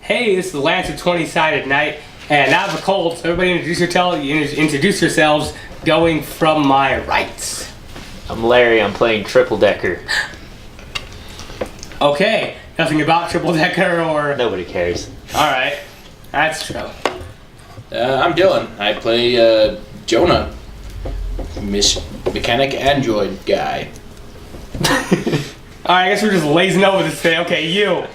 Hey, this is Lance of 20-Sided Night, and I have a cold, so everybody introduce yourselves, going from my right. I'm Larry, I'm playing Triple Decker. Okay, nothing about Triple Decker or... Nobody cares. Alright, that's true. I'm Dylan. I play Jonah, mechanic android guy. Alright, I guess we're just lazing over this thing. Okay, you.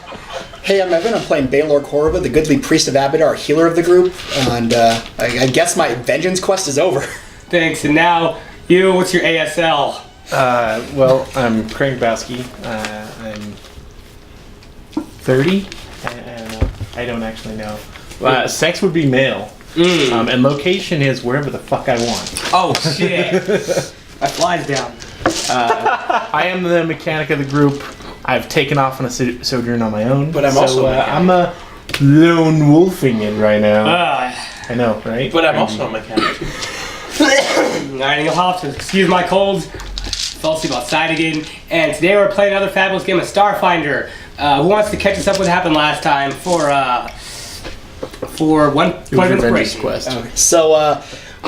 Hey, I'm Evan. I'm playing Baylor Korva, the goodly priest of Abadar, healer of the group, and I guess my vengeance quest is over. Thanks, and now, you, what's your ASL? Well, I'm Craig Bowski. I'm 30. I don't actually know. Sex would be male. And location is wherever the fuck I want. Oh, shit. That flies down. I am the mechanic of the group. I've taken off on a sojourn on my own. But I'm also a mechanic. I'm a lone wolfing it right now. I know, right? But I'm also a mechanic. Alright, you'll have to excuse my cold. Fell asleep outside again. And today we're playing another fabulous game of Starfinder. Who wants to catch us up what happened last time for one point of inspiration? Quest. Okay. So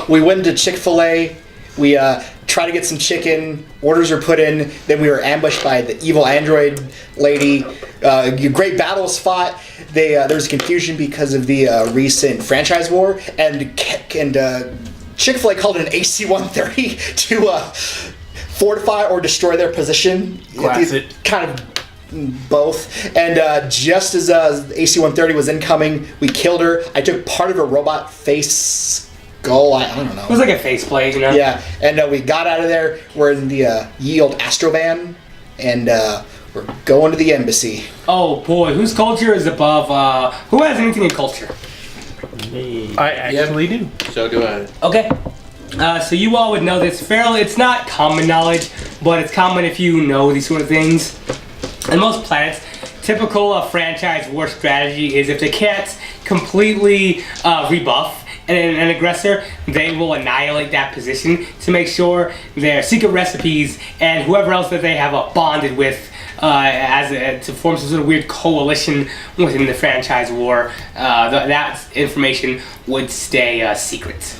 we went to Chick-fil-A. We tried to get some chicken. Orders were put in. Then we were ambushed by the evil android lady. Great battles fought. There was confusion because of the recent franchise war. And Chick-fil-A called it an AC-130 to fortify or destroy their position. Classic. Kind of both. And just as AC-130 was incoming, we killed her. I took part of her robot face skull. I don't know. It was like a faceplate, you know? Yeah, and we got out of there. We're in the Yield Astrovan, and we're going to the embassy. Oh boy, whose culture is above, who has anything in culture? Me. I actually do. So do I. Okay. So you all would know this fairly, it's not common knowledge, but it's common if you know these sort of things. On most planets, typical franchise war strategy is if they can't completely rebuff an aggressor, they will annihilate that position to make sure their secret recipes and whoever else that they have bonded with to form some sort of weird coalition within the franchise war, that information would stay secret.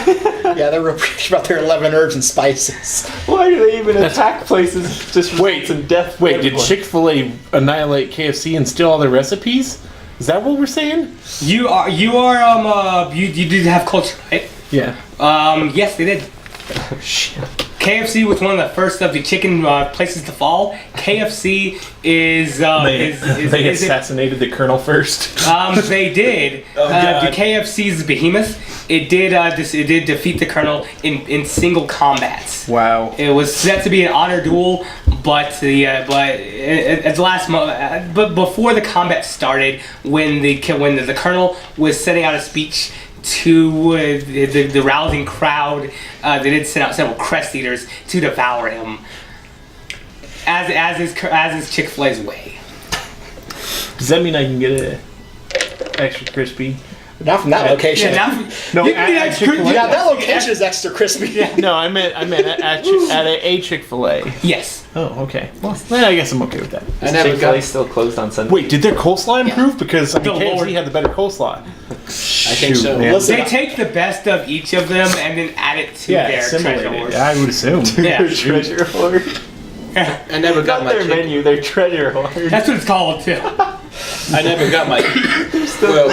Yeah, they're real pretty about their 11 herbs and spices. Why do they even attack places? Just wait and death. Wait, did Chick-fil-A annihilate KFC and steal all their recipes? Is that what we're saying? You did have culture, right? Yeah. Yes, they did. Shit. KFC was one of the first of the chicken places to fall. KFC They assassinated the colonel first. They did. The KFC's behemoth. It did defeat the colonel in single combats. Wow. It was set to be an honor duel, but at the last but before the combat started, when the colonel was setting out a speech to the rousing crowd, they did send out several crest eaters to devour him, as is Chick-fil-A's way. Does that mean I can get it extra crispy? Not from that location. Yeah, No, Yeah, that location is extra crispy. Yeah. No, I meant at a Chick-fil-A. Yes. Oh, okay. Well, then I guess I'm okay with that. I never Chick-fil-A got. still closed on Sunday. Wait, did their coleslaw improve? Because Good KFC Lord. had the better coleslaw. I think so. man. Listen, They take the best of each of them and then add it to Yeah, their treasure assimilated. hoard. I would assume. Yeah. Treasure hoard. I never got Not my their chicken. menu, their treasure hoard. That's what it's called too. I never got my. Well,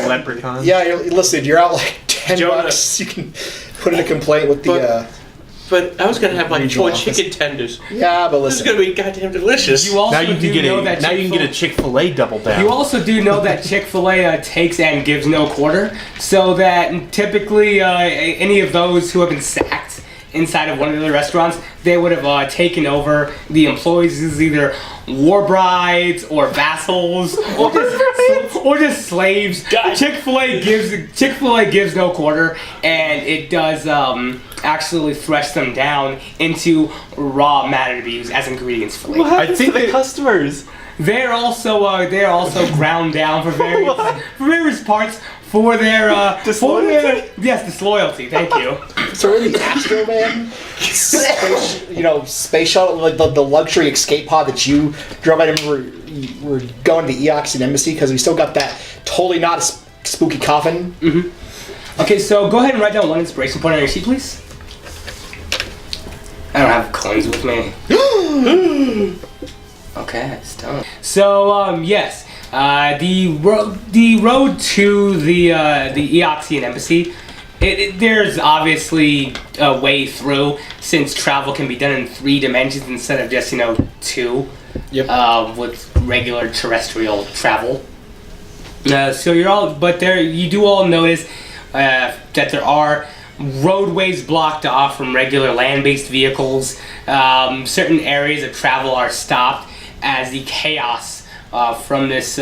Leprechaun. yeah, listen, you're out like $10. Jonah. You can put in a complaint with the. but I was gonna have like Regional 4 office. chicken tenders. Yeah, but This is listen. gonna be goddamn delicious. You also Now you can do get know that a Chick-fil-A double down. You also do know that Chick-fil-A takes and gives no quarter, so that typically any of those who have been sacked inside of one of the restaurants, they would have taken over the employees as either war brides or vassals or just slaves. Chick-fil-A gives no quarter, and it does actually thresh them down into raw matter to be used as ingredients for labor. What happens to the customers? They're also ground down for various parts for their Disloyalty? yes, disloyalty. Thank you. So we're in the Astrovan, space shuttle, like the luxury escape pod that you drove. I remember we're going to the Eoxian Embassy because we still got that totally not a spooky coffin. Okay, so go ahead and write down one inspiration point on your sheet, please. I don't have coins with me. Okay, stone. So yes, the road to the Eoxian Embassy. There's obviously a way through, since travel can be done in 3 dimensions instead of just 2. Yep. With regular terrestrial travel. So you do all notice that there are roadways blocked off from regular land-based vehicles. Certain areas of travel are stopped as the chaos from this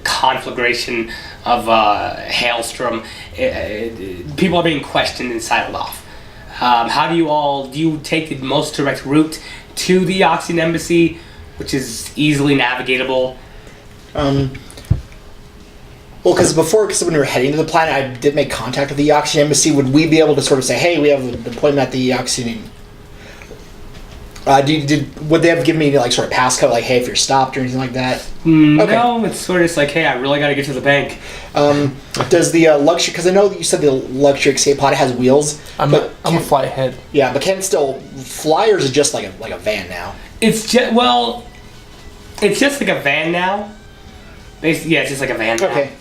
conflagration of hailstorm. People are being questioned and sidled off. How do you take the most direct route to the Eoxian Embassy, which is easily navigatable? Well, because when we were heading to the planet, I did make contact with the Eoxian Embassy. Would we be able to sort of say, hey, we have an appointment at the Eoxian? Would they have given me sort of passcode, like, hey, if you're stopped or anything like that? No, it's sort of just like, hey, I really got to get to the bank. Does the luxury? Because I know that you said the luxury escape pod has wheels. I'm gonna fly ahead. Yeah, but can it still fly, or is it just like a van now? It's just like a van now. Yeah, it's just like a van now. Okay.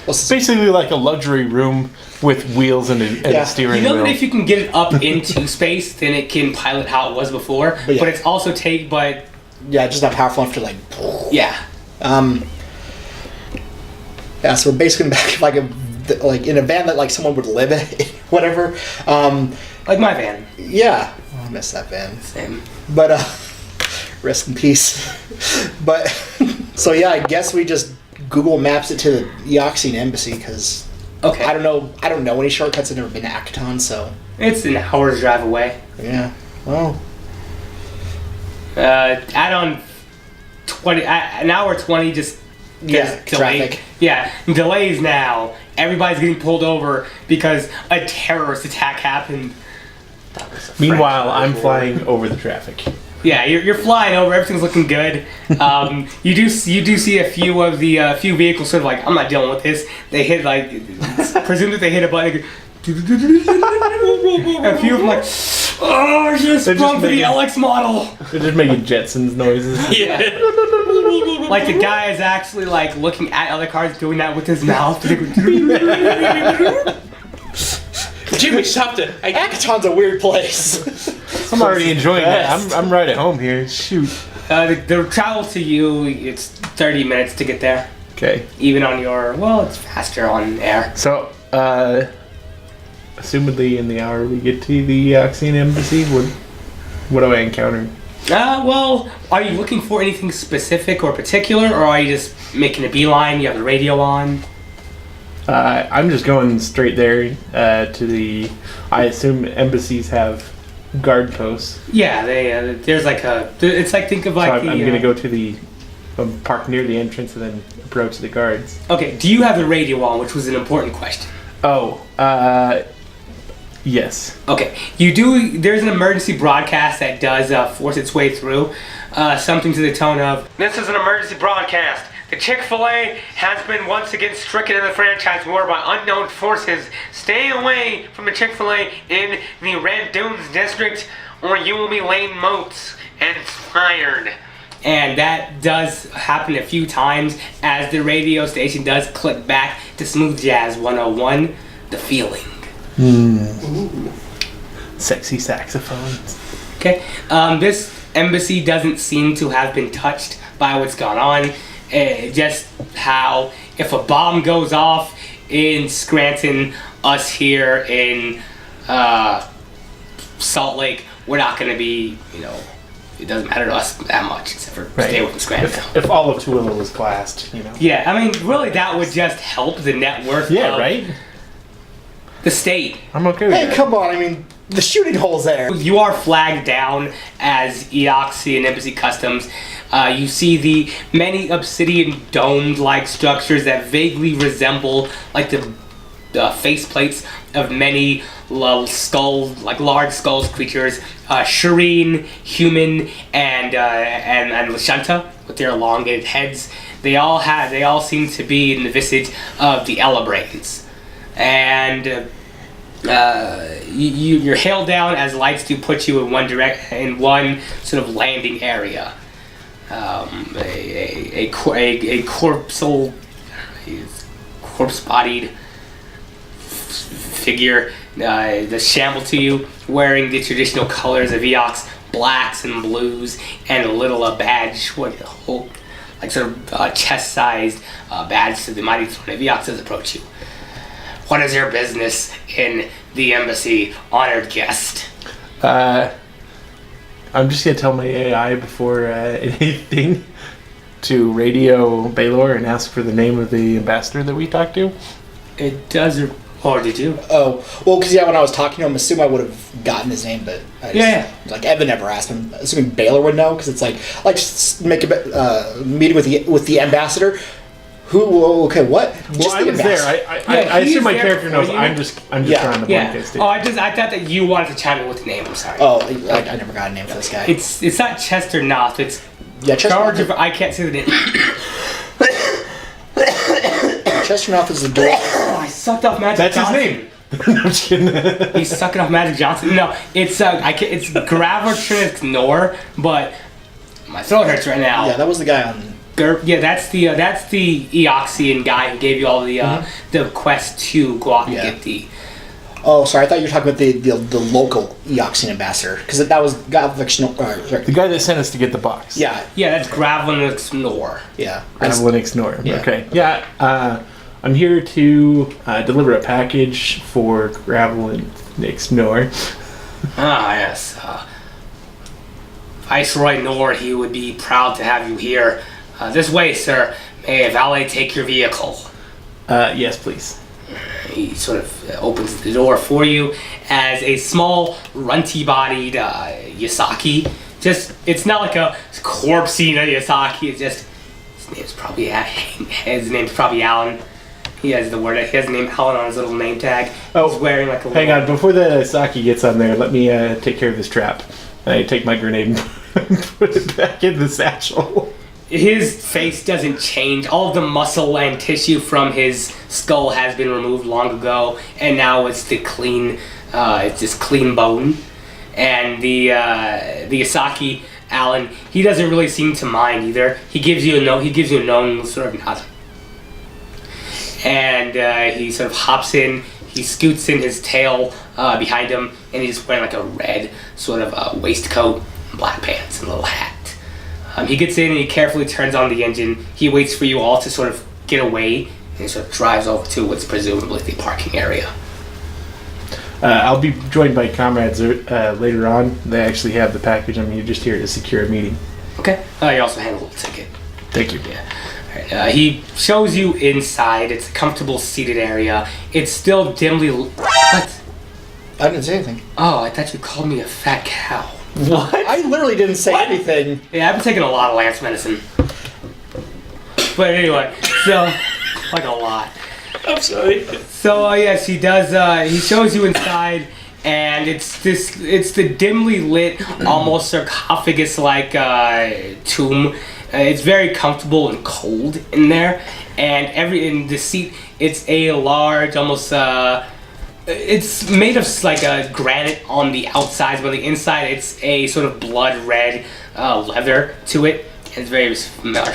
It's basically like a luxury room with wheels and a steering You know wheel. that if you can get it up into space, then it can pilot how it was before. But But it's also yeah, just not powerful enough to yeah. Yeah, so we're basically back in a van that someone would live in, whatever. Like my van. Yeah, I miss that van. Same. But rest in peace. But so yeah, I guess we just Google Maps it to the Eoxian Embassy because Okay. I don't know any shortcuts. I've never been to Akaton, so It's an hour's drive away. yeah. Well, Add on 20 an hour 20 just yeah, delay. traffic. Yeah, delays now. Everybody's getting pulled over because a terrorist attack happened. Meanwhile, I'm flying over the traffic. Yeah, you're flying over. Everything's looking good. You do see a few of the few vehicles sort of like, I'm not dealing with this. They hit presume that they hit a button. A few of them oh, I should have sprung for the LX model. They're just making Jetsons noises. Yeah. Like the guy is actually looking at other cars, doing that with his mouth. Jimmy, stop it. Akaton's a weird place. I'm already enjoying it. I'm right at home here. Shoot. The travel to you, it's 30 minutes to get there. Okay. Even on it's faster on air. So, assumedly in the hour we get to the Eoxian Embassy, what do I encounter? Are you looking for anything specific or particular, or are you just making a beeline? You have the radio on? I'm just going straight there to the. I assume embassies have guard posts. Yeah, there's it's think of So I'm going to go to the park near the entrance and then approach the guards. Okay, do you have the radio on, which was an important question? Oh, yes. Okay, you do. There's an emergency broadcast that does force its way through. Something to the tone of, "This is an emergency broadcast. The Chick-fil-A has been once again stricken in the franchise war by unknown forces. Stay away from the Chick-fil-A in the Red Dunes district, or you will be laying moats and fired." And that does happen a few times as the radio station does click back to Smooth Jazz 101, The Feeling. Sexy saxophones. Okay, this embassy doesn't seem to have been touched by what's gone on. Just how if a bomb goes off in Scranton, us here in Salt Lake, we're not going to be, it doesn't matter to us that much, except for stay within Scranton. If all of Tooele was glassed, Yeah, I mean, really, that would just help the net worth Yeah, of right? the state. I'm okay with Hey, that. come on! I mean, the shooting holes there. You are flagged down as Eoxian Embassy Customs. You see the many obsidian domed-like structures that vaguely resemble like the faceplates of many large skulls creatures. Shireen, human, and Lashunta with their elongated heads. They all seem to be in the visage of the Elebrains. And you're hailed down as lights do put you in one sort of landing area. A corpse-bodied figure that's shambled to you, wearing the traditional colors of Eox, blacks and blues, and a little badge, like sort of chest-sized badge to the mighty throne of Eox as approach you. What is your business in the embassy, honored guest? I'm just gonna tell my AI before anything to radio Baylor and ask for the name of the ambassador that we talked to. It does, or did you? Oh, well, because when I was talking to him, I assume I would have gotten his name, but I just, like Evan never asked him. Assuming Baylor would know, because it's like just make a meeting with the ambassador. Who? Okay, what? Well, just I was there. I assume my character knows. I'm just trying to blank this. Oh, I thought that you wanted to chime in with the name. I'm sorry. Oh, I never got a name for this guy. It's not Chester Noth. It's Chester. I can't say the name. Chester Noth is the door. I sucked off Magic That's Johnson. his name. No, I'm just kidding. He's sucking off Magic Johnson. No, it's it's Gravertrix Nor, but my throat hurts right now. Yeah, that was the guy on. Yeah, that's the Eoxian guy who gave you all the quest to go out and get the. Oh, sorry. I thought you were talking about the local Eoxian ambassador, because that was The guy that sent us to get the box. Yeah. Yeah, that's Gravelnix Nor. Yeah. Linux Nor. Yeah. Okay. Yeah. I'm here to deliver a package for Gravelix Nor. Ah, yes. Viceroy Nor, he would be proud to have you here. This way, sir. May a valet take your vehicle? Yes, please. He sort of opens the door for you as a small, runty-bodied Yasaki. It's not like a corpsey Yasaki. It's just his name's probably Alan. He has the name Alan on his little name tag. He's wearing like a. Hang on, before the Saki gets on there, let me take care of this trap. I take my grenade and put it back in the satchel. His face doesn't change. All of the muscle and tissue from his skull has been removed long ago, and now it's it's just clean bone. And the Yasaki Alan, he doesn't really seem to mind either. He gives you a note. He gives you a known sort of nod, and he sort of hops in. He scoots in his tail behind him, and he's wearing like a red sort of waistcoat, black pants, and a little hat. He gets in and he carefully turns on the engine. He waits for you all to sort of get away, and he sort of drives over to what's presumably the parking area. I'll be joined by comrades later on. They actually have the package. I'm just here to secure a meeting. Okay. You also handle the ticket. Thank you. Yeah. All right. He shows you inside. It's a comfortable seated area. It's still dimly. What? I didn't say anything. Oh, I thought you called me a fat cow. What? I literally didn't say anything. Yeah, I've been taking a lot of lance medicine. But anyway, so like a lot. I'm sorry. So yes, he does. He shows you inside, and it's the dimly lit, almost sarcophagus-like tomb. It's very comfortable and cold in there, and in the seat, it's a large, almost. It's made of like a granite on the outside, but on the inside, it's a sort of blood red leather to it. It's very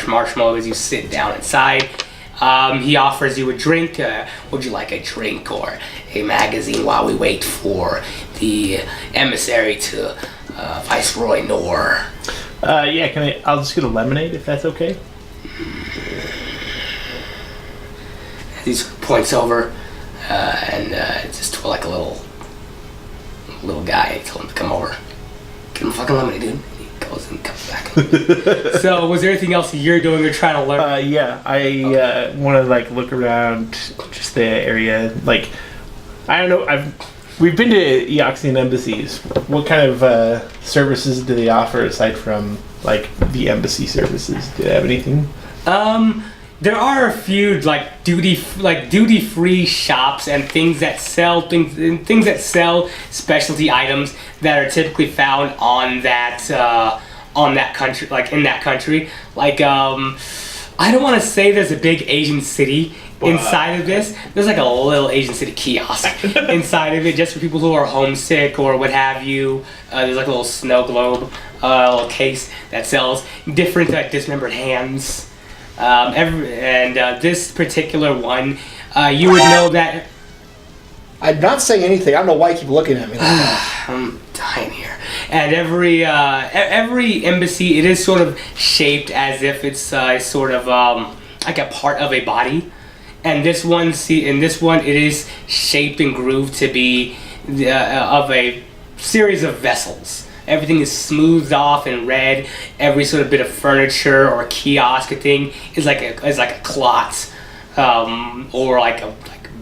marshmallow as you sit down inside. He offers you a drink. Would you like a drink or a magazine while we wait for the emissary to Viceroy Nor? Yeah, I'll just get a lemonade if that's okay. He points over and just to like a little guy. Told him to come over. Give him a fucking lemonade, dude. He goes and comes back. So, was there anything else you're doing or trying to learn? Yeah, I want to like look around just the area. Like, I don't know. We've been to Eoxian embassies. What kind of services do they offer aside from like the embassy services? Do they have anything? There are a few like duty free shops and things that sell specialty items that are typically found on that country, like in that country. Like I don't want to say there's a big Asian city inside of this. There's like a little Asian city kiosk inside of it, just for people who are homesick or what have you. There's like a little snow globe, a little case that sells different dismembered hands. This particular one, you would know that. I'm not saying anything. I don't know why you keep looking at me like that. I'm dying here. And every embassy, it is sort of shaped as if it's sort of like a part of a body. And this one, it is shaped and grooved to be of a series of vessels. Everything is smoothed off in red. Every sort of bit of furniture or kiosk thing is like a clot, or like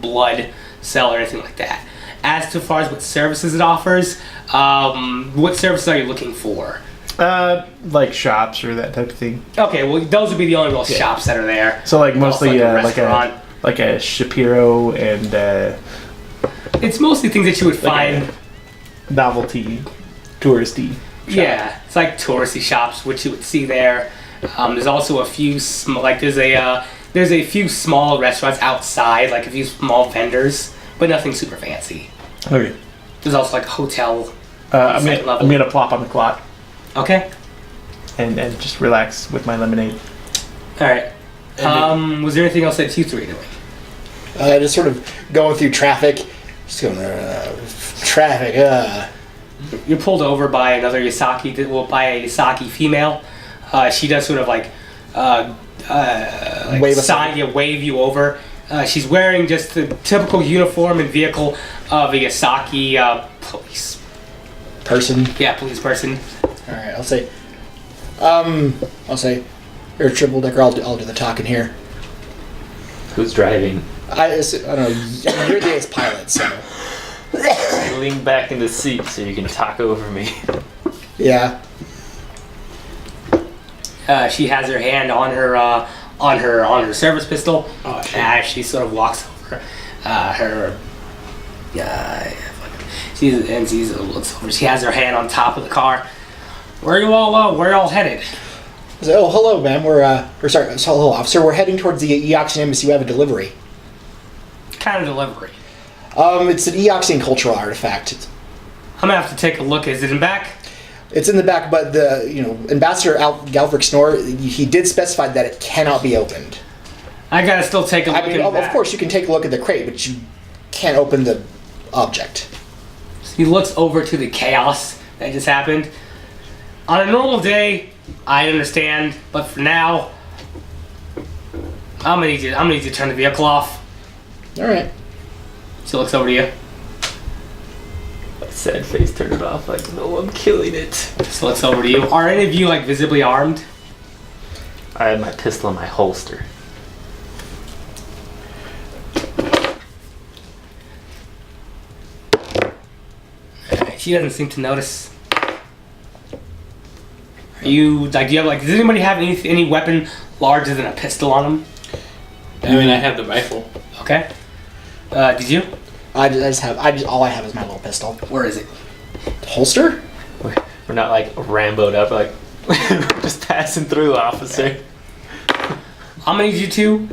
blood cell or anything like that. As to far as what services it offers, what services are you looking for? Like shops or that type of thing. Okay, well those would be the only real shops that are there. So like mostly Also, like a Shapiro and it's mostly things that you would find. Novelty, touristy. Yeah, it's like touristy shops, which you would see there. There's also a few there's a few small restaurants outside, like a few small vendors, but nothing super fancy. Okay. There's also like a hotel. I'm gonna plop on the clot Okay. and just relax with my lemonade. All right. Was there anything else that you three are doing? Just sort of going through traffic. Just going traffic. You're pulled over by another by a Yasaki female. She does sort of like wave you over. She's wearing just the typical uniform and vehicle of a Yasaki police Person. Yeah, police person. All right. I'll say, you're a triple decker. I'll do the talking here. Who's driving? I don't know. You're the ace pilot, so. Lean back in the seat so you can talk over me. Yeah. She has her hand on her service pistol as she sort of walks over. Looks over. She has her hand on top of the car. Where are you all headed? I say, oh, hello, ma'am. Hello, officer. We're heading towards the Eoxian embassy. We have a delivery. What kind of delivery? It's an Eoxian cultural artifact. I'm gonna have to take a look. Is it in back? It's in the back, but Ambassador Galverick Snore, he did specify that it cannot be opened. I gotta still take a look. Of course, you can take a look at the crate, but you can't open the object. He looks over to the chaos that just happened. On a normal day, I understand, but for now, I'm gonna need you to turn the vehicle off. All right. She looks over to you. Sad face, turn it off like, no, I'm killing it. She looks over to you. Are any of you like visibly armed? I have my pistol in my holster. She doesn't seem to notice. Are you like? Do you have like? Does anybody have any weapon larger than a pistol on them? I mean, I have the rifle. Okay. Did you? All I have is my little pistol. Where is it? Holster? We're not like Rambo'd up, like just passing through, officer. I'm gonna need you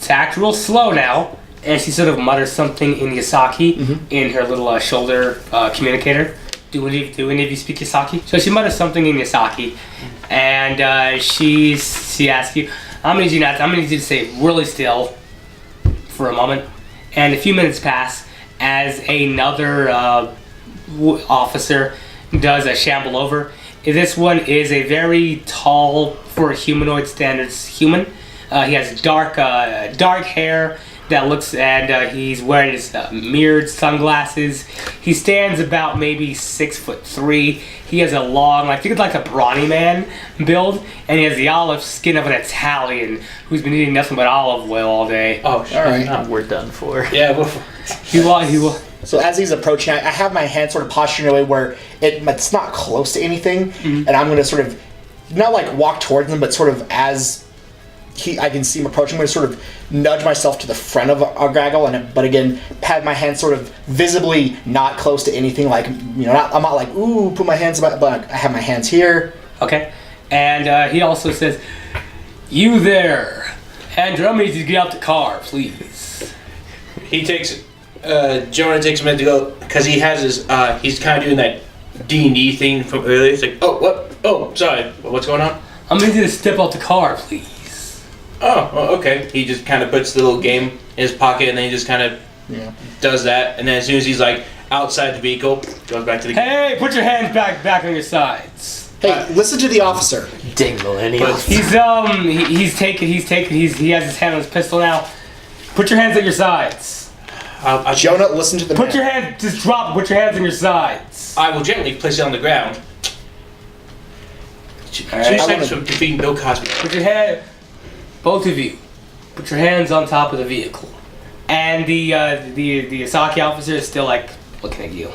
to act real slow now. And she sort of mutters something in Yasaki in her little shoulder communicator. Do any of you speak Yasaki? So she mutters something in Yasaki, and she asks you, I'm gonna need you to stay really still for a moment. And a few minutes pass as another officer does a shamble over. This one is a very tall, for humanoid standards, human. He has dark hair that looks, and he's wearing his mirrored sunglasses. He stands about maybe 6'3". He has a long, I think it's like a brawny man build, and he has the olive skin of an Italian who's been eating nothing but olive oil all day. Oh, shit. All right. We're done for. Yeah, So as he's approaching, I have my hand sort of postured in a way where it's not close to anything, and I'm going to sort of, not like walk towards him, but sort of as I can see him approaching, I'm going to sort of nudge myself to the front of Graggle, but again, have my hand sort of visibly not close to anything, like, I'm not like, ooh, put my hands about, but I have my hands here. Okay. And he also says, "You there. Andrew, I need you to get out the car, please." He takes, Jonah takes a minute to go, because he has his, he's kind of doing that D&D thing from earlier. It's like, oh, what? Oh, sorry. What's going on? I'm going to need you to step out the car, please. Oh, okay. He just kind of puts the little game in his pocket, and then he just kind of does that. And then as soon as he's like outside the vehicle, goes back to the Hey, put your hands back on your sides. Hey, listen to the officer. Ding millennials. He has his hand on his pistol now. Put your hands at your sides. Jonah, listen to the Put man. your hand, just drop it. Put your hands on your sides. I will gently place it on the ground. Two seconds from defeating Bill Cosby. Put your hand, both of you, put your hands on top of the vehicle. And the Asaki officer is still like looking at you.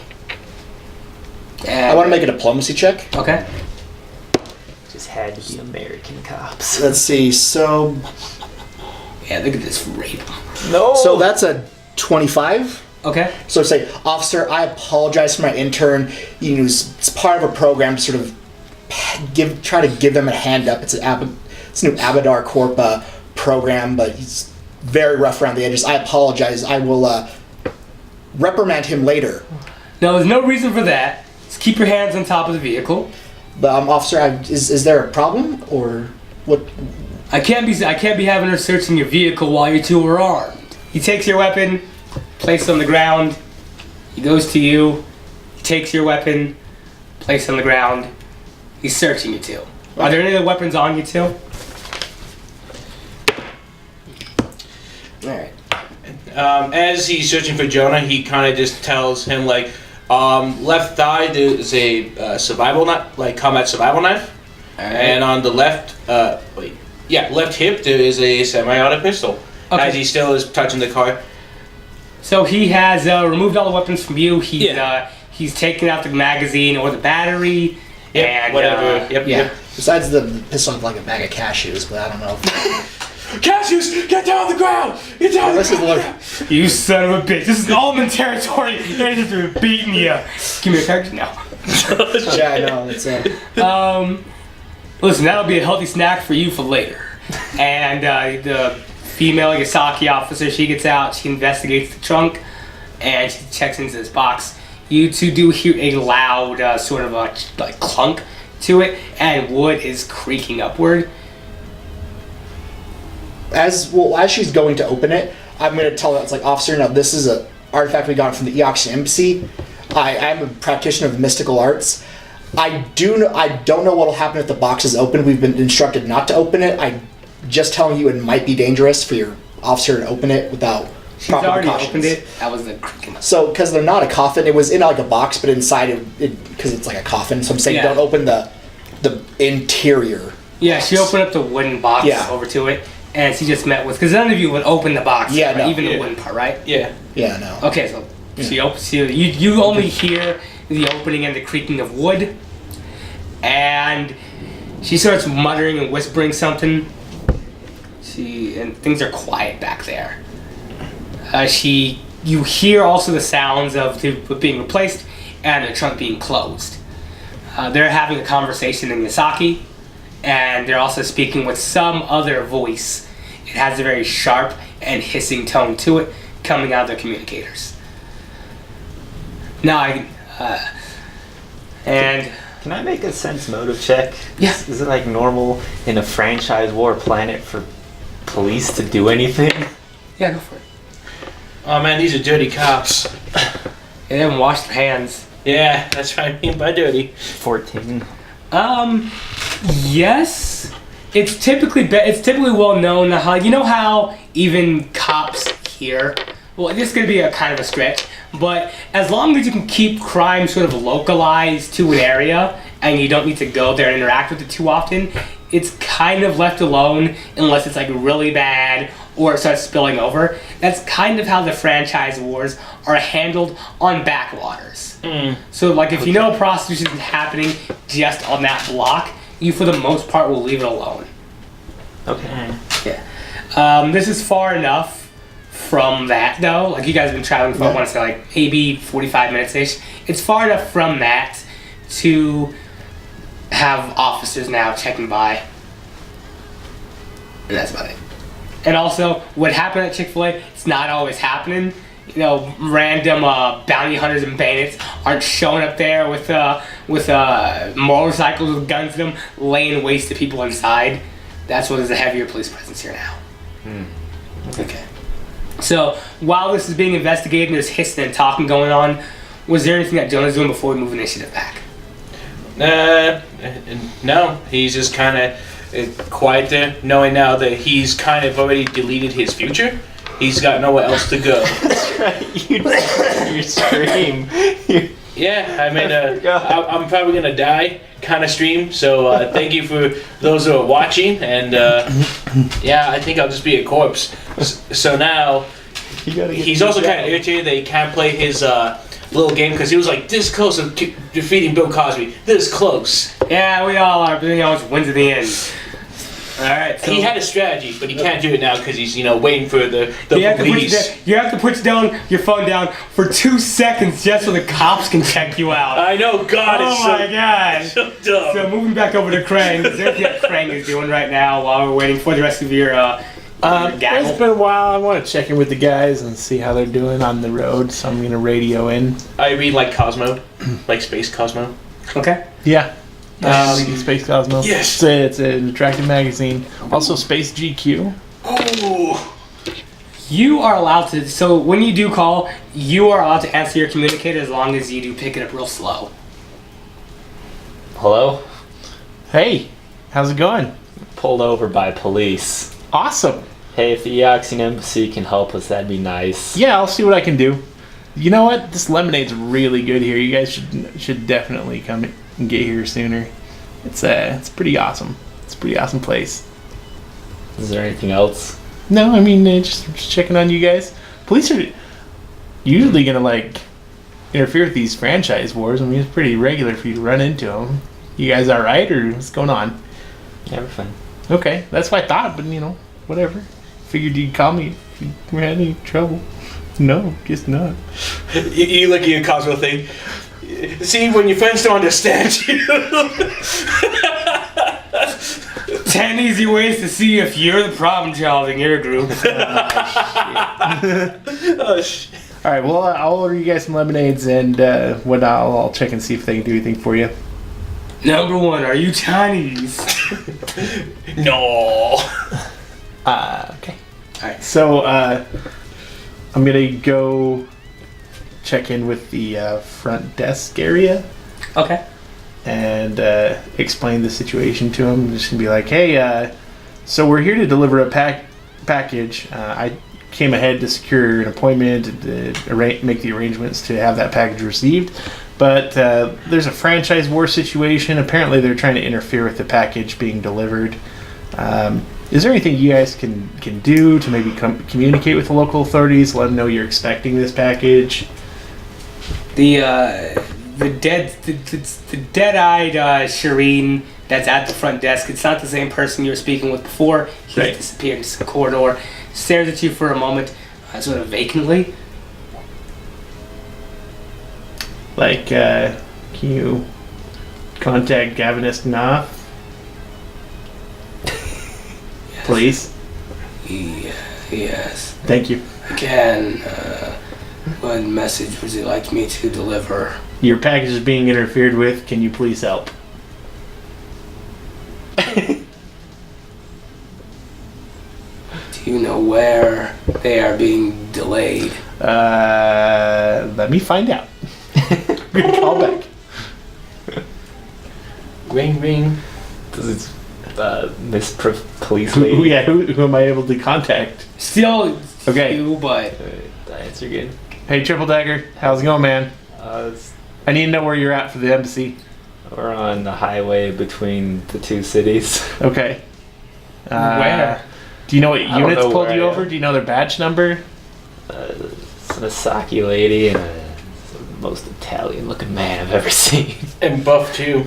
And, I want to make a diplomacy check. Okay. Just had to be American cops. Let's see, so... Yeah, look at this rape. No. So that's a 25. Okay. So say, officer, I apologize for my intern. It's part of a program to sort of try to give them a hand up. It's a new Abadar Corp program, but he's very rough around the edges. I apologize. I will reprimand him later. No, there's no reason for that. Just keep your hands on top of the vehicle. But officer, is there a problem or what? I can't be having her searching your vehicle while you two are armed. He takes your weapon, places it on the ground. He goes to you, he takes your weapon, places it on the ground. He's searching you two. Are there any other weapons on you two? All right. As he's searching for Jonah, he kind of just tells him like, left thigh there is a survival knife, like combat survival knife, and on the left, left hip there is a semi-auto pistol. Okay. As he still is touching the car. So he has removed all the weapons from you. He's taken out the magazine or the battery. Yep, and whatever. Yep. Besides the pistol, like a bag of cashews, but I don't know. Cashews, get down on the ground! Get down on the This is ground! You son of a bitch! This is almond territory. They're just beating you. Give me a character now. Yeah, I know. It's Listen, that'll be a healthy snack for you for later. And the female Yasaki officer, she gets out, she investigates the trunk, and she checks into this box. You two do hear a loud sort of a like clunk to it, and wood is creaking upward. as she's going to open it, I'm going to tell her, it's like, officer, no, this is an artifact we got from the Eoxian Embassy. I'm a practitioner of mystical arts. I don't know what will happen if the box is open. We've been instructed not to open it. I'm just telling you it might be dangerous for your officer to open it without She's proper already precautions. opened it. That was the creaking. So, because they're not a coffin, it was in like a box, but inside it because it's like a coffin. So I'm saying don't open the interior. Yeah, she opened up the wooden box over to it, and she just met with, because none of you would open the box, right? No, Even the wooden part, right? Yeah. Yeah, no. Okay, so she opens. You only hear the opening and the creaking of wood, and she starts muttering and whispering something. And things are quiet back there. You hear also the sounds of it being replaced and the trunk being closed. They're having a conversation in Misaki, and they're also speaking with some other voice. It has a very sharp and hissing tone to it, coming out of their communicators. Now, Can I make a sense motive check? Yeah. Is it like normal in a franchise war planet for police to do anything? Yeah, go for it. Oh man, these are dirty cops. They haven't washed their hands. Yeah, that's what I mean by dirty. 14. Yes. It's typically well known how even cops here. Well, this is gonna be a kind of a stretch, but as long as you can keep crime sort of localized to an area and you don't need to go there and interact with it too often, it's kind of left alone unless it's like really bad or it starts spilling over. That's kind of how the franchise wars are handled on backwaters. So like if you know prostitution is happening just on that block, you for the most part will leave it alone. Okay. Yeah. This is far enough from that though. Like you guys have been traveling for I want to say like maybe 45 minutes ish. It's far enough from that to have officers now checking by. And that's about it. And also, what happened at Chick-fil-A, it's not always happening. You know, random bounty hunters and bandits aren't showing up there with motorcycles with guns in them, laying waste to people inside. That's what is a heavier police presence here now. Okay. So, while this is being investigated and there's hissing and talking going on, was there anything that Jonah's doing before we move initiative back? No. He's just kind of quiet there, knowing now that he's kind of already deleted his future. He's got nowhere else to go. You scream. Yeah, I mean, I'm probably going to die kind of stream, so thank you for those who are watching, and yeah, I think I'll just be a corpse. So now, he's also kind of irritated that he can't play his little game, because he was like this close to defeating Bill Cosby, this close. Yeah, we all are, but he always wins at the end. Alright, so He had a strategy, but he can't do it now because he's, waiting for the you have, police. you have to put your phone down for 2 seconds just so the cops can check you out. I know, God, it's Oh my god. so dumb. So moving back over to Krang, is there anything that Krang is doing right now while we're waiting for the rest of your It's gaggle? been a while. I want to check in with the guys and see how they're doing on the road, so I'm going to radio in. I read like Cosmo, like Space Cosmo. Okay. Yeah. Space Cosmos. Yes. It's an attractive magazine. Also, Space GQ. Oh. You are allowed to, so when you do call, you are allowed to answer your communicator as long as you do pick it up real slow. Hello? Hey, how's it going? Pulled over by police. Awesome. Hey, if the Eoxian Embassy can help us, that'd be nice. Yeah, I'll see what I can do. You know what? This lemonade's really good here. You guys should definitely come and get here sooner. It's pretty awesome. It's a pretty awesome place. Is there anything else? No, I mean just checking on you guys. Police are usually gonna interfere with these franchise wars. I mean it's pretty regular for you to run into them. You guys all right, or what's going on? Yeah, we're fine. Okay, that's what I thought, but whatever. Figured you'd call me if you had any trouble. No, guess not. You look at your Cosmo thing. See, when your friends don't understand you. 10 easy ways to see if you're the problem child in your group. Oh, shit. All right, well, I'll order you guys some lemonades, and I'll check and see if they can do anything for you. Number 1, are you Chinese? No. Okay. All right. So, I'm gonna go check in with the front desk area Okay. and explain the situation to him. I'm just gonna be like, hey, so we're here to deliver a package. I came ahead to secure an appointment, make the arrangements to have that package received. But there's a franchise war situation. Apparently, they're trying to interfere with the package being delivered. Is there anything you guys can do to maybe communicate with the local authorities, let them know you're expecting this package? The dead-eyed Shireen that's at the front desk. It's not the same person you were speaking with before. He Right. disappeared into the corridor, stares at you for a moment, sort of vacantly. Can you contact Gavin Esnoff? Please. Yes. Thank you. Again, what message would you like me to deliver? Your package is being interfered with. Can you please help? Do you know where they are being delayed? Let me find out. Good call back. Ring, ring. This is Miss Police Lady. Who am I able to contact? Still Okay. you, but The answer good. Hey, Triple Dagger. How's it going, man? I need to know where you're at for the embassy. We're on the highway between the two cities. Okay. Where? Do you know what don't units know pulled where you I over? am. Do you know their badge number? It's an Asaki lady and the most Italian-looking man I've ever seen. And buff too.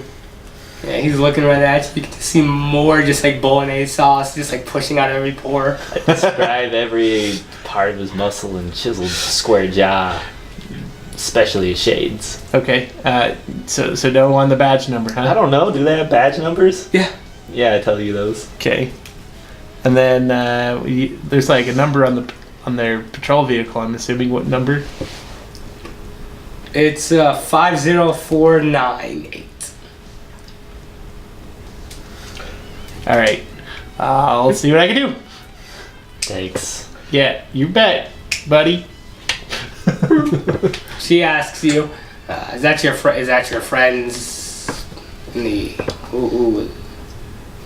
Yeah, he's looking right at you. You get to see more just like bolognese sauce, just like pushing out every pore. I describe every part of his muscle and chiseled square jaw, especially his shades. Okay. So no on the badge number, huh? I don't know. Do they have badge numbers? Yeah. Yeah, I tell you those. Okay. And then there's like a number on their patrol vehicle. I'm assuming what number? It's 50498. All right. I'll see what I can do. Thanks. Yeah, you bet, buddy. She asks you, "Is that your friends? In the ooh,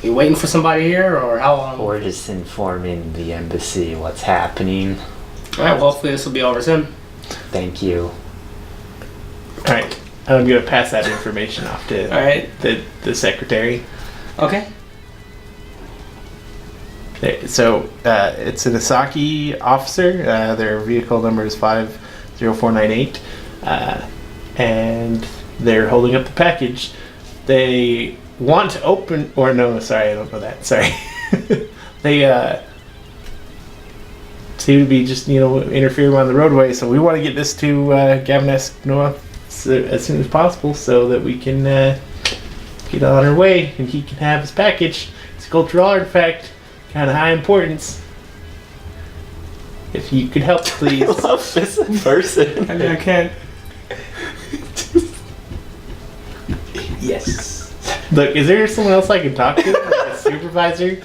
you waiting for somebody here, or how long?" We're just informing the embassy what's happening. All right. Well, hopefully this will be over soon. Thank you. All right. I'm gonna pass that information off to All right. the secretary. Okay. So it's an Asaki officer. Their vehicle number is 50498, and they're holding up the package. They want to open, or no, sorry, I don't know that. Sorry, they seem to be just interfering on the roadway. So we want to get this to Gavin Esknoa as soon as possible, so that we can get on our way and he can have his package. It's a cultural artifact. Kind of high importance. If you could help, please. I love this in person. I mean, I can't. Yes. Look, is there someone else I can talk to? Like a supervisor?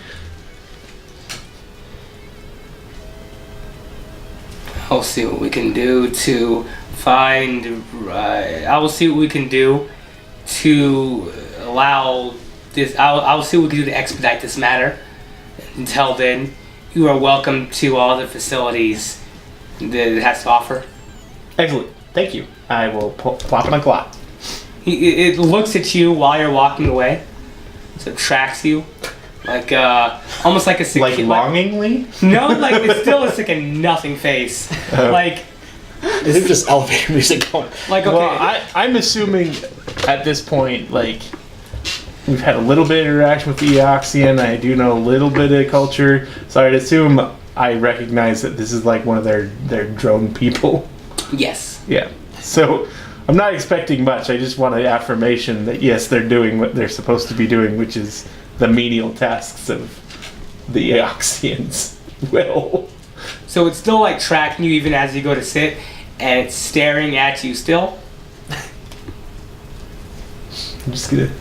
I'll see what we can do to find. I will see what we can do to allow this. I will see what we can do to expedite this matter. Until then, you are welcome to all the facilities that it has to offer. Excellent. Thank you. I will plop in a clock. It looks at you while you're walking away. So it tracks you. Like, almost like a... Like longingly? No, like, it's like a nothing face. Like... Is it just elevator music going? Like, okay. Well, I'm assuming at this point, like, we've had a little bit of interaction with the Eoxian. I do know a little bit of culture. So I'd assume I recognize that this is like one of their drone people. Yes. Yeah. So I'm not expecting much. I just want an affirmation that yes, they're doing what they're supposed to be doing, which is the menial tasks of the Eoxians. Well. So it's still like tracking you even as you go to sit, and it's staring at you still. I'm just gonna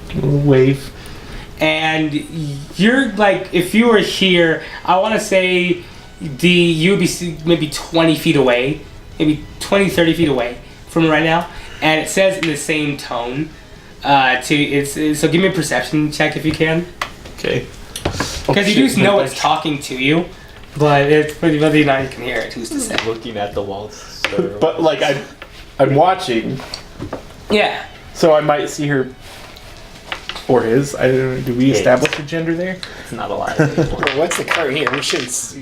give a little wave. And you're like, if you were here, I want to say you would be maybe 20 feet away, maybe 20, 30 feet away from right now. And it says in the same tone, so give me a perception check if you can. Okay. Because you do know it's talking to you, but it's whether or not you can hear it, who's to say. Looking at the walls. But like I'm watching, Yeah. so I might see her or his. I don't know. Do we His. establish a gender there? It's not alive anymore. Well, what's the current here? We should. It's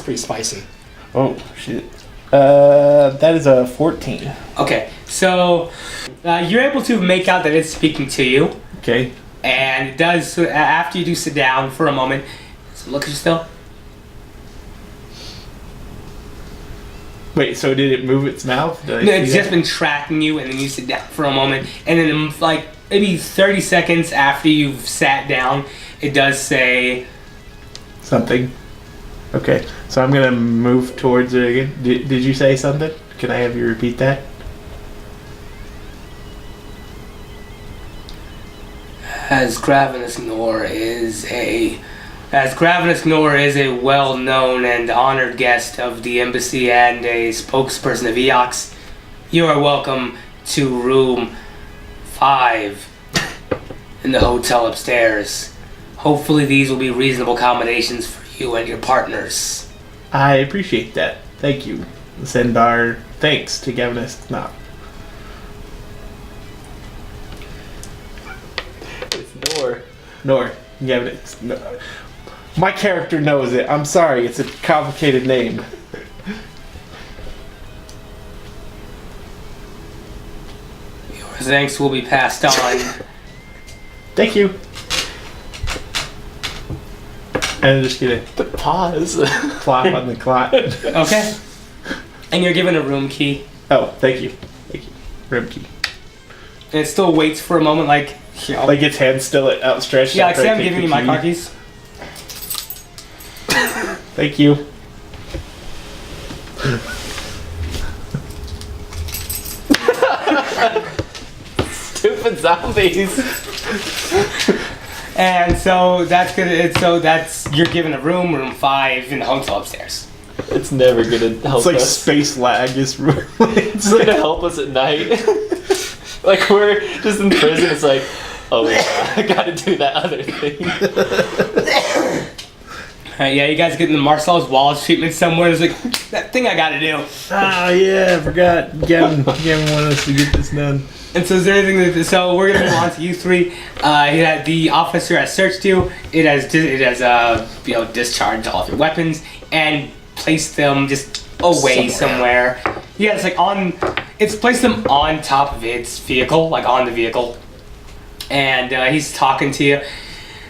pretty spicy. Oh shit. That is a 14. Okay, so you're able to make out that it's speaking to you, Okay. and it does, so after you do sit down for a moment, so look at you still. Wait, so did it move its mouth? Did I No, see it's that? just been tracking you, and then you sit down for a moment, and then like maybe 30 seconds after you've sat down, it does say, Something. Okay, so I'm gonna move towards it again. Did you say something? Can I have you repeat that? As Gravenous Nor is a well-known and honored guest of the embassy and a spokesperson of Eox, you are welcome to room 5 in the hotel upstairs. Hopefully these will be reasonable accommodations for you and your partners. I appreciate that. Thank you. Send our thanks to Gavin Esknoa. It's Nor. Nor. Gavin Esknoa. My character knows it. I'm sorry, it's a complicated name. Your thanks will be passed on. Thank you. And I'm just gonna Pause. plop on the clock. Okay. And you're given a room key. Oh, thank you. Thank you. Room key. And it still waits for a moment, like, you know. Like its hand still outstretched. Yeah, like, after say I I'm take giving the you my key. car keys. Thank you. Stupid zombies. And so that's good. You're given a room 5 in the hotel upstairs. It's never gonna help It's like us. space lag is It's gonna help us at night. Like we're just in prison. It's like, oh yeah, I gotta do that other thing. Yeah, you guys get in the Marcel's Wallace treatment somewhere. It's like, that thing I gotta do. Ah, yeah, I forgot. Gavin wanted us to get this done. And so is there anything that, so we're gonna move on to you 3. The officer has searched you. It has discharged all of your weapons and placed them just away somewhere. Yeah, it's placed them on top of its vehicle, like on the vehicle. And he's talking to you.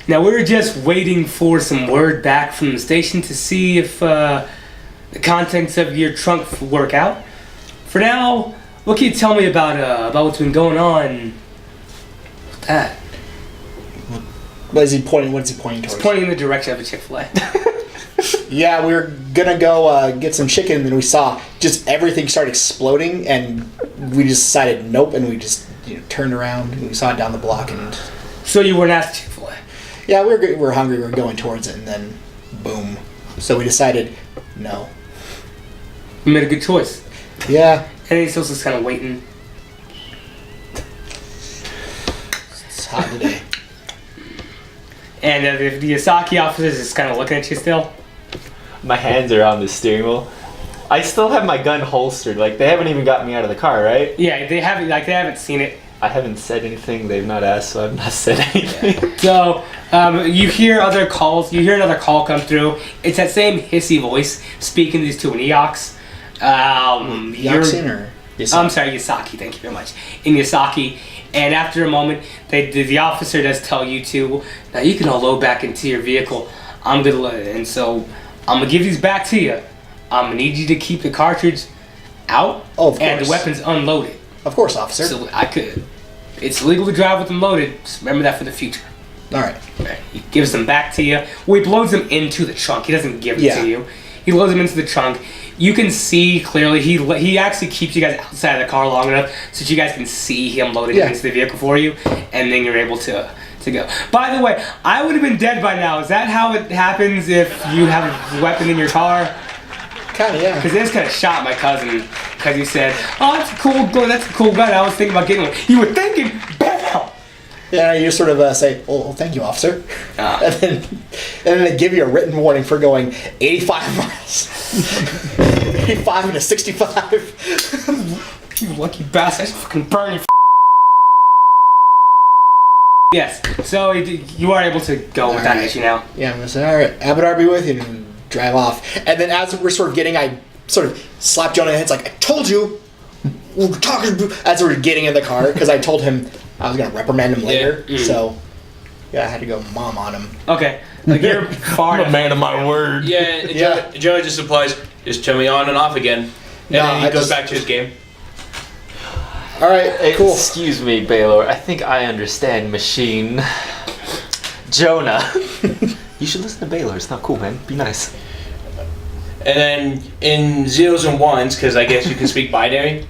Now we're just waiting for some word back from the station to see if the contents of your trunk work out. For now, what can you tell me about what's been going on with that? What is he pointing towards? It's pointing in the direction of a Chick-fil-A. Yeah, we were gonna go get some chicken, and we saw just everything start exploding, and we just decided nope, and we just turned around, and we saw it down the block, and So you weren't at the Chick-fil-A? yeah, we were hungry, we were going towards it, and then boom. So we decided no. You made a good choice. Yeah, And he's still just kind of waiting. it's hot today. And the Yasaki officer is just kind of looking at you still. My hands are on the steering wheel. I still have my gun holstered. Like they haven't even got me out of the car, right? Yeah, they haven't seen it. I haven't said anything. They've not asked, so I've not said anything. So you hear other calls. You hear another call come through. It's that same hissy voice speaking to these 2 Eox. Yaxin or I'm sorry, Yasaki. Thank you very much. In Yasaki, and after a moment, the officer does tell you to. Now you can all load back into your vehicle. I'm gonna give these back to you. I'm gonna need you to keep the cartridge out Oh, of and the course. weapons unloaded. Of course, officer. So it's legal to drive with them loaded. Just remember that for the future. All right. Okay. He gives them back to you. Well, he loads them into the trunk. He doesn't give it to you. He loads them into the trunk. You can see clearly. He actually keeps you guys outside of the car long enough so that you guys can see him loading it into the vehicle for you, and then you're able to go. By the way, I would have been dead by now. Is that how it happens if you have a weapon in your car? Kind of, yeah. Because they just kind of shot my cousin because he said, "Oh, that's a cool gun. That's a cool gun. I was thinking about getting one." You were thinking, bam. Yeah, you just sort of say, "Oh, thank you, officer," and then they give you a written warning for going 85 miles, 85 into 65. You lucky bastard! I should fucking burn you. Yes. So you are able to go with that issue now. Yeah, I'm gonna say, "All right, Abadar be with you," and drive off. And then as we're sort of getting, I sort of slap Jonah in the head. It's like, "I told you." We're talking as we're getting in the car because I told him I was gonna reprimand him later. Yeah. So yeah, I had to go mom on him. Okay. Like you're far I'm a enough. man of my word. Yeah, and Yeah. Jonah just replies, "Just turn me on and off again," and No, then he I goes just- back to his game. All right, cool. Excuse me, Baylor. I think I understand machine. Jonah. You should listen to Baylor. It's not cool, man. Be nice. And then in zeros and ones, because I guess you can speak binary,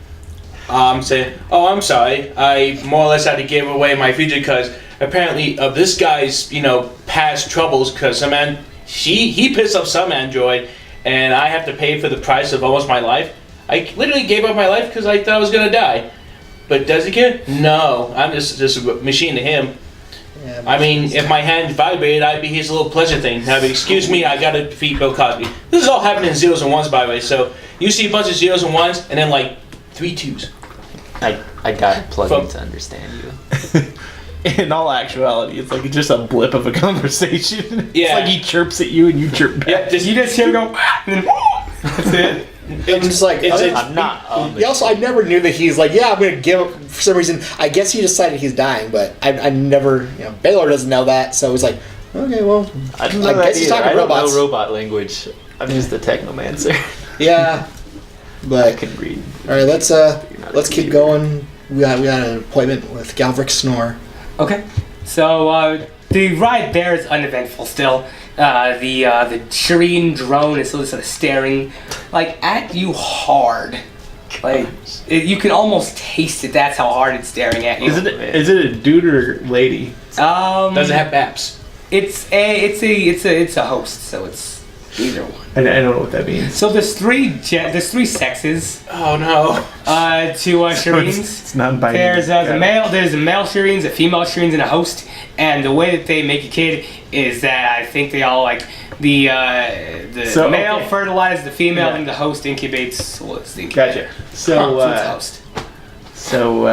say, "Oh, I'm sorry. I more or less had to give away my future because apparently of this guy's, past troubles because he pissed off some android, and I have to pay for the price of almost my life. I literally gave up my life because I thought I was gonna die. But does he care? No. I'm just a machine to him. Yeah, I mean, if my hand vibrated, I'd be his little pleasure thing. I'd be, excuse me, I gotta defeat Bill Cosby. This is all happening in zeros and ones, by the way. So you see a bunch of zeros and ones, and then like 3 2s. I got plugged From- in to understand you. in all actuality, it's like just a blip of a conversation. It's Yeah. like he chirps at you and you chirp back. Yeah, You just hear him go, and then that's it. I'm just like, I'm not. he also, I never knew that he's like, yeah, I'm gonna give up for some reason. I guess he decided he's dying, but I never, Baylor doesn't know that, so it's like, okay, well, I don't know I that guess he's either. talking I don't robots. know robot language. I'm just a technomancer. yeah, I but can read. all right, let's not let's a keep computer. going. We got an appointment with Galvrick Snore. Okay, so the ride there is uneventful still. The Shireen drone is still sort of staring like at you hard. Like you can almost taste it. That's how hard it's staring at you. Is it a dude or lady? Does it have BAPS? It's a host, so it's either one. I don't know what that means. So there's three sexes Oh no. to Shireen's. It's non-binary. There's a male Shireens, a female Shireens, and a host. And the way that they make a kid is that I think they all like the male okay. fertilizes the female, Yeah. and the host incubates. Well, it's the incubator. Gotcha. So it's a host. So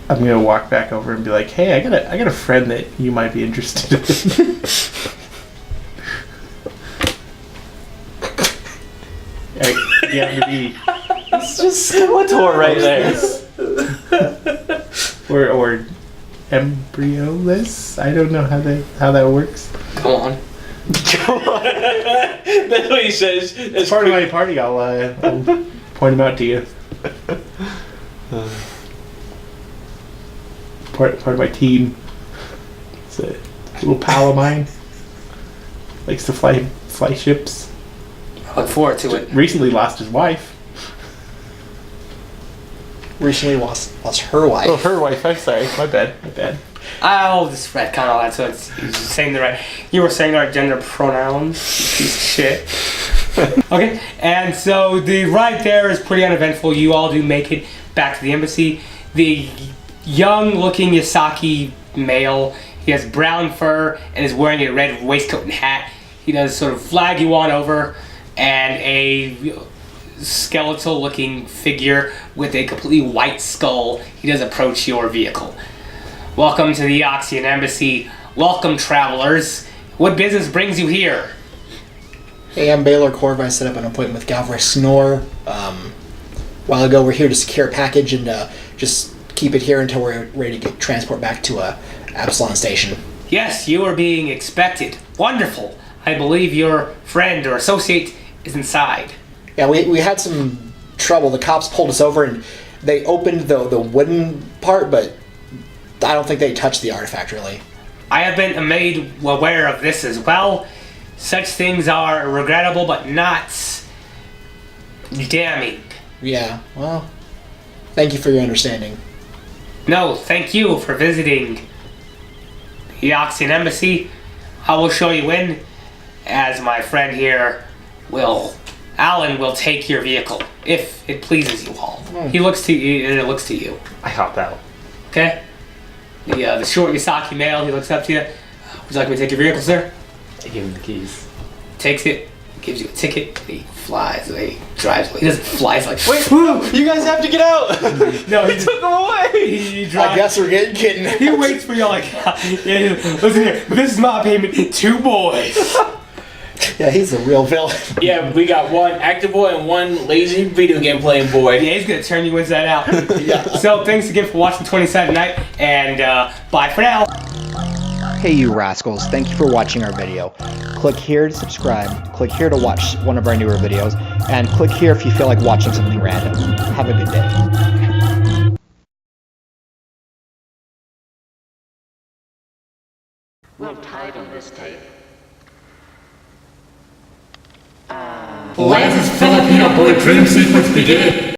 I'm gonna walk back over and be like, "Hey, I got a friend that you might be interested in." You have to be, It's just Skeletor right there. or embryoless. I don't know how that works. Go on. That's what he says. As part of my party, I'll point him out to you. Part of my team. It's a little pal of mine. Likes to fly ships. I look forward to it. Recently lost his wife. Recently lost her wife. Oh, her wife. I'm sorry. My bad. I'll just retcon all that. So it's saying the right. You were saying the right gender pronouns. You piece of shit. Okay, and so the ride there is pretty uneventful. You all do make it back to the embassy. The young-looking Yasaki male. He has brown fur and is wearing a red waistcoat and hat. He does sort of flag you on over, and a skeletal-looking figure with a completely white skull. He does approach your vehicle. Welcome to the Oxian Embassy. Welcome, travelers. What business brings you here? Hey, I'm Baylor Corv. I set up an appointment with Galvrick Snore. A while ago, we're here to secure a package and just keep it here until we're ready to get transport back to Absalon Station. Yes, you are being expected. Wonderful. I believe your friend or associate is inside. Yeah, we had some trouble. The cops pulled us over and they opened the wooden part, but I don't think they touched the artifact really. I have been made aware of this as well. Such things are regrettable but not damning. Yeah, well, thank you for your understanding. No, thank you for visiting the Oxian Embassy. I will show you in, as my friend here Alan will take your vehicle, if it pleases you all. He looks to you, and it looks to you. I hop out. Okay? The short Yasaki male, he looks up to you. Would you like me to take your vehicle, sir? I give him the keys. Takes it, gives you a ticket, he flies away, drives away. He doesn't fly, he's like, Wait, you guys have to get out! no, He took him away! he I drives. guess we're getting He waits for you like, yeah, listen here, this is my payment, 2 boys. Yeah, he's a real villain. Yeah, we got one active boy and one lazy video game playing boy. Yeah, he's gonna turn you inside out. Yeah. So thanks again for watching 20 Sided Night, and bye for now. Hey you rascals, thank you for watching our video. Click here to subscribe, click here to watch one of our newer videos, and click here if you feel like watching something random. Have a good day. We'll title this tape. Lance's Filipino boy dream sequence begin.